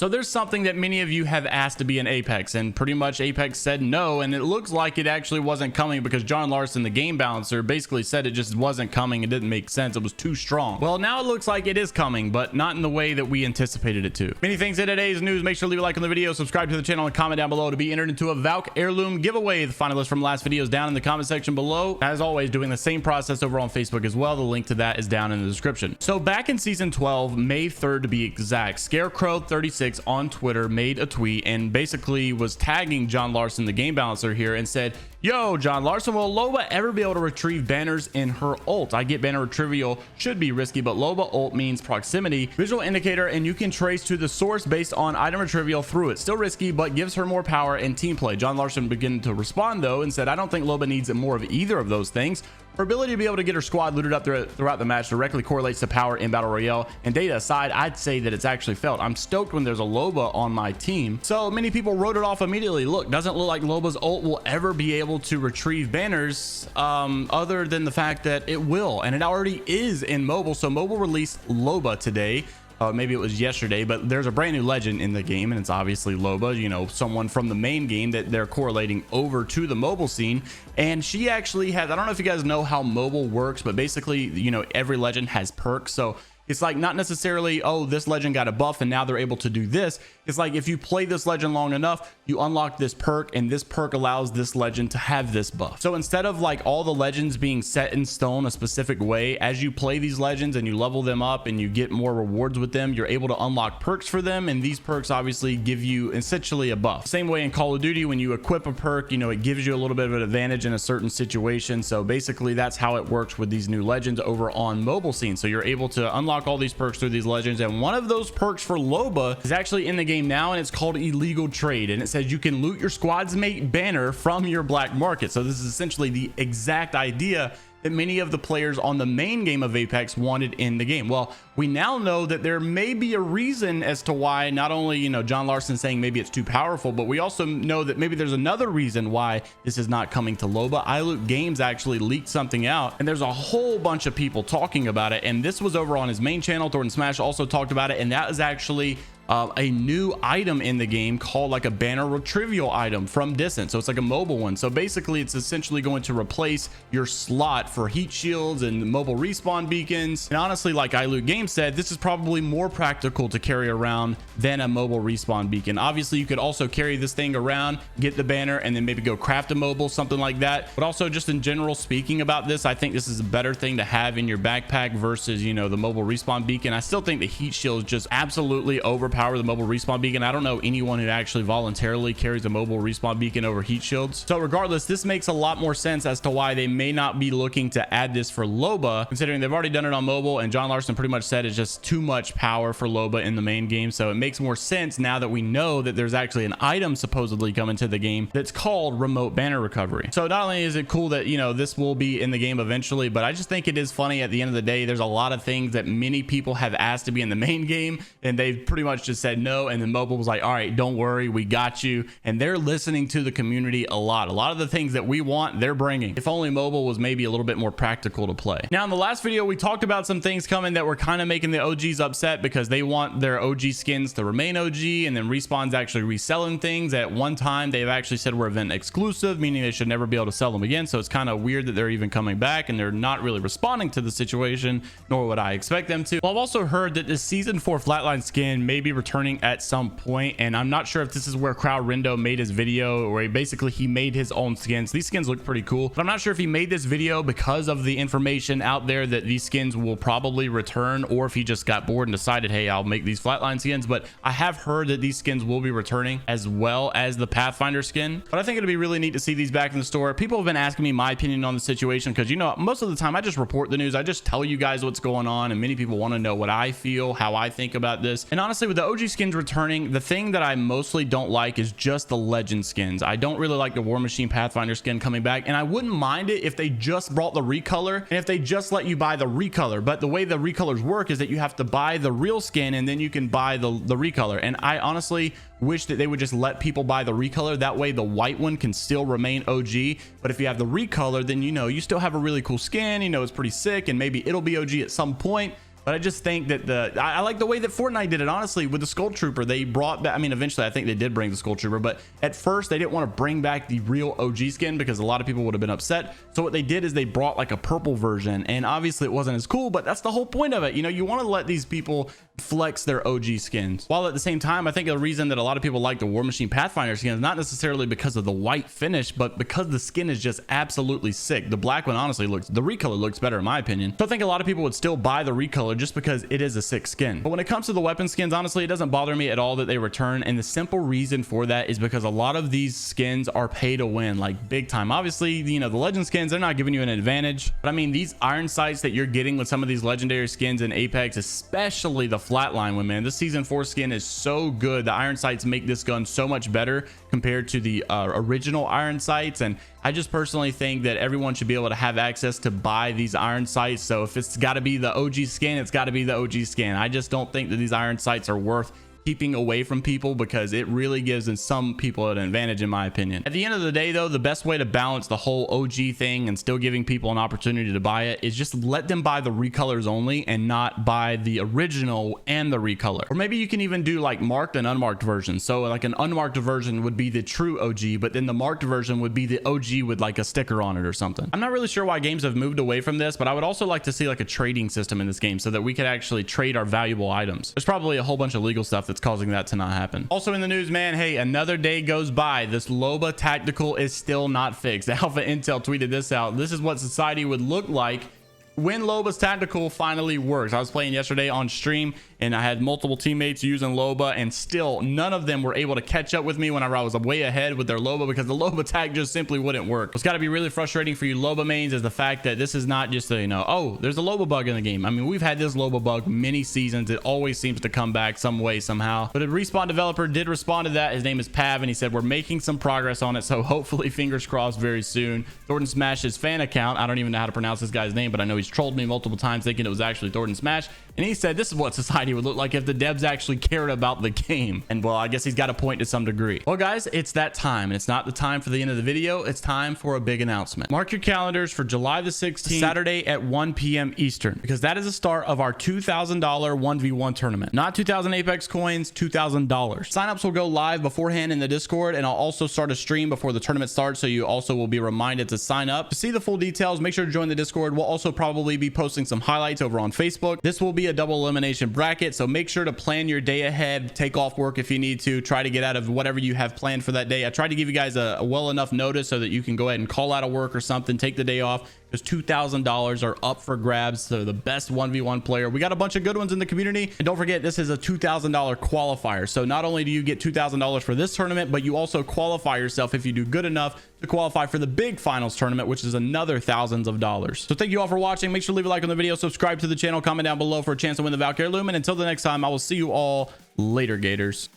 So there's something that many of you have asked to be in Apex, and pretty much Apex said no, and it looks like it actually wasn't coming because John Larson, the game balancer, basically said it just wasn't coming. It didn't make sense. It was too strong. Well, now it looks like it is coming, but not in the way that we anticipated it to. Many things in today's news. Make sure to leave a like on the video, subscribe to the channel, and comment down below to be entered into a Valk heirloom giveaway. The finalists from last video is down in the comment section below. As always, doing the same process over on Facebook as well. The link to that is down in the description. So back in season 12, May 3rd to be exact, Scarecrow36 on Twitter made a tweet and basically was tagging John Larson, the game balancer here, and said, "Yo, John Larson, will Loba ever be able to retrieve banners in her ult? I get banner retrieval should be risky, but Loba ult means proximity, visual indicator, and you can trace to the source based on item retrieval through it. Still risky, but gives her more power and team play." John Larson began to respond though and said, "I don't think Loba needs more of either of those things. Her ability to be able to get her squad looted up throughout the match directly correlates to power in Battle Royale, and data aside, I'd say that it's actually felt. I'm stoked when there's a Loba on my team." So many people wrote it off immediately. Look, doesn't look like Loba's ult will ever be able to retrieve banners, other than the fact that it will, and it already is in mobile. So mobile released Loba today. Maybe it was yesterday, but there's a brand new legend in the game, and it's obviously Loba, you know, someone from the main game that they're correlating over to the mobile scene. And she actually has, I don't know if you guys know how mobile works, but basically, you know, every legend has perks. So it's like not necessarily, oh, this legend got a buff and now they're able to do this. It's like if you play this legend long enough, you unlock this perk, and this perk allows this legend to have this buff. So instead of like all the legends being set in stone a specific way, as you play these legends and you level them up and you get more rewards with them, you're able to unlock perks for them, and these perks obviously give you essentially a buff. Same way in Call of Duty, when you equip a perk, you know, it gives you a little bit of an advantage in a certain situation. So basically that's how it works with these new legends over on mobile scene. So you're able to unlock all these perks through these legends, and one of those perks for Loba is actually in the game now, and it's called illegal trade, and it says you can loot your squad's mate banner from your black market. So this is essentially the exact idea that many of the players on the main game of Apex wanted in the game. Well, we now know that there may be a reason as to why, not only, you know, John Larson saying maybe it's too powerful, but we also know that maybe there's another reason why this is not coming to Loba. iLoot Games actually leaked something out, and there's a whole bunch of people talking about it, and this was over on his main channel. Thornton Smash also talked about it, and that is actually a new item in the game called like a banner retrieval item from distance. So it's like a mobile one. So basically it's essentially going to replace your slot for heat shields and mobile respawn beacons. And honestly, like iLoot Games said, this is probably more practical to carry around than a mobile respawn beacon. Obviously you could also carry this thing around, get the banner, and then maybe go craft a mobile, something like that. But also just in general speaking about this, I think this is a better thing to have in your backpack versus, you know, the mobile respawn beacon. I still think the heat shield is just absolutely overpowered the mobile respawn beacon. I don't know anyone who actually voluntarily carries a mobile respawn beacon over heat shields. So regardless, this makes a lot more sense as to why they may not be looking to add this for Loba, considering they've already done it on mobile, and John Larson pretty much said it's just too much power for Loba in the main game. So it makes more sense now that we know that there's actually an item supposedly coming to the game that's called remote banner recovery. So not only is it cool that, you know, this will be in the game eventually, but I just think it is funny at the end of the day. There's a lot of things that many people have asked to be in the main game, and they've pretty much just said no, and then mobile was like, all right, don't worry, we got you. And they're listening to the community a lot of the things that we want, they're bringing. If only mobile was maybe a little bit more practical to play. Now in the last video we talked about some things coming that were kind of making the OGs upset because they want their OG skins to remain OG, and then Respawn's actually reselling things. At one time they've actually said we're event exclusive, meaning they should never be able to sell them again. So it's kind of weird that they're even coming back, and they're not really responding to the situation, nor would I expect them to. Well, I've also heard that the season 4 flatline skin may be returning at some point, and I'm not sure if this is where Crowd Rindo made his video, where he made his own skins. These skins look pretty cool, but I'm not sure if he made this video because of the information out there that these skins will probably return, or if he just got bored and decided, hey, I'll make these flatline skins. But I have heard that these skins will be returning, as well as the Pathfinder skin. But I think it'd be really neat to see these back in the store. People have been asking me my opinion on the situation, because, you know, most of the time I just report the news. I just tell you guys what's going on, and many people want to know what I feel, how I think about this. And honestly, with the OG skins returning, the thing that I mostly don't like is just the legend skins. I don't really like the War Machine Pathfinder skin coming back, and I wouldn't mind it if they just brought the recolor, and if they just let you buy the recolor. But the way the recolors work is that you have to buy the real skin, and then you can buy the recolor. And I honestly wish that they would just let people buy the recolor. That way the white one can still remain OG, but if you have the recolor, then, you know, you still have a really cool skin. You know, it's pretty sick, and maybe it'll be OG at some point. But I just think that I like the way that Fortnite did it, honestly, with the Skull Trooper. They brought back, I mean, eventually I think they did bring the Skull Trooper, but at first they didn't want to bring back the real OG skin because a lot of people would have been upset. So what they did is they brought like a purple version, and obviously it wasn't as cool, but that's the whole point of it. You know, you want to let these people flex their OG skins, while at the same time, I think the reason that a lot of people like the War Machine Pathfinder skin is not necessarily because of the white finish, but because the skin is just absolutely sick. The black one honestly the recolor looks better in my opinion. So I think a lot of people would still buy the recolor just because it is a sick skin. But when it comes to the weapon skins, honestly, it doesn't bother me at all that they return, and the simple reason for that is because a lot of these skins are pay to win, like big time. Obviously, you know, the legend skins, they're not giving you an advantage, but I mean, these iron sights that you're getting with some of these legendary skins in Apex, especially the flatline one, man, this season 4 skin is so good. The iron sights make this gun so much better compared to the original iron sights, and I just personally think that everyone should be able to have access to buy these iron sights. So if it's got to be the OG skin, it's got to be the OG skin. I just don't think that these iron sights are worth keeping away from people because it really gives some people an advantage in my opinion. At the end of the day though, the best way to balance the whole OG thing and still giving people an opportunity to buy it is just let them buy the recolors only and not buy the original and the recolor. Or maybe you can even do like marked and unmarked versions. So like an unmarked version would be the true OG, but then the marked version would be the OG with like a sticker on it or something. I'm not really sure why games have moved away from this, but I would also like to see like a trading system in this game so that we could actually trade our valuable items. There's probably a whole bunch of legal stuff that's causing that to not happen. Also in the news, man, hey, another day goes by. This Loba tactical is still not fixed. Alpha Intel tweeted this out. This is what society would look like when Loba's tactical finally works. I was playing yesterday on stream and I had multiple teammates using Loba, and still none of them were able to catch up with me whenever I was way ahead with their Loba because the Loba tag just simply wouldn't work. It's got to be really frustrating for you Loba mains is the fact that this is not just a, you know, oh, there's a Loba bug in the game. I mean, we've had this Loba bug many seasons. It always seems to come back some way, somehow. But a Respawn developer did respond to that. His name is Pav, and he said, we're making some progress on it. So hopefully, fingers crossed, very soon. Thornton Smash's fan account, I don't even know how to pronounce this guy's name, but I know he's trolled me multiple times thinking it was actually Thornton Smash. And he said, this is what society would look like if the devs actually cared about the game. And well, I guess he's got a point to some degree. Well, guys, it's that time, and it's not the time for the end of the video. It's time for a big announcement. Mark your calendars for July the 16th, Saturday at 1 p.m. Eastern, because that is the start of our $2,000 1v1 tournament. Not 2,000 Apex coins, $2,000. Signups will go live beforehand in the Discord, and I'll also start a stream before the tournament starts, so you also will be reminded to sign up. To see the full details, make sure to join the Discord. We'll also probably be posting some highlights over on Facebook. This will be a double elimination bracket, so make sure to plan your day ahead. Take off work if you need to. Try to get out of whatever you have planned for that day. I tried to give you guys a well enough notice so that you can go ahead and call out of work or something, take the day off, because $2,000 are up for grabs. So the best 1v1 player. We got a bunch of good ones in the community, and don't forget, this is a $2,000 qualifier. So not only do you get $2,000 for this tournament, but you also qualify yourself if you do good enough to qualify for the big finals tournament, which is another thousands of dollars. So thank you all for watching. Make sure to leave a like on the video, subscribe to the channel, comment down below for a chance to win the Valkyrie Loom, and until the next time, I will see you all later, Gators.